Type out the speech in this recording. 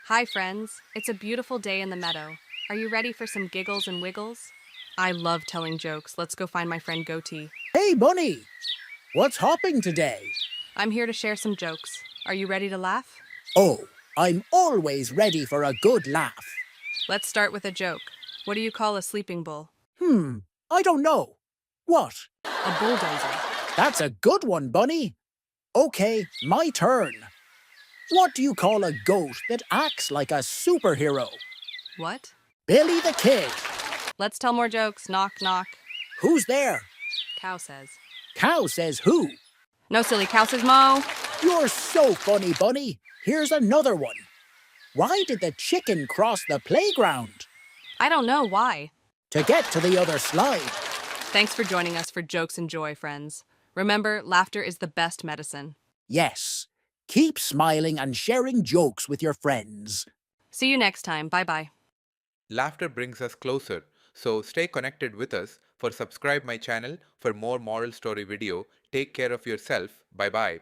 Hi, friends. It's a beautiful day in the meadow. Are you ready for some giggles and wiggles? I love telling jokes. Let's go find my friend Goatee. Hey, Bunny! What's hopping today? I'm here to share some jokes. Are you ready to laugh? Oh, I'm always ready for a good laugh. Let's start with a joke. What do you call a sleeping bull? I don't know. What? A bulldozer. That's a good one, Bunny. Okay, my turn. What do you call a goat that acts like a superhero? What? Billy the Kid. Let's tell more jokes. Knock, knock. Who's there? Cow says. Cow says who? No, silly cow says Mo. You're so funny, Bunny. Here's another one. Why did the chicken cross the playground? I don't know why. To get to the other slide. Thanks for joining us for Jokes and Joy, friends. Remember, laughter is the best medicine. Yes. Keep smiling and sharing jokes with your friends. See you next time. Bye bye. Laughter brings us closer, so stay connected with us. For subscribe my channel for more moral story video. Take care of yourself. Bye bye.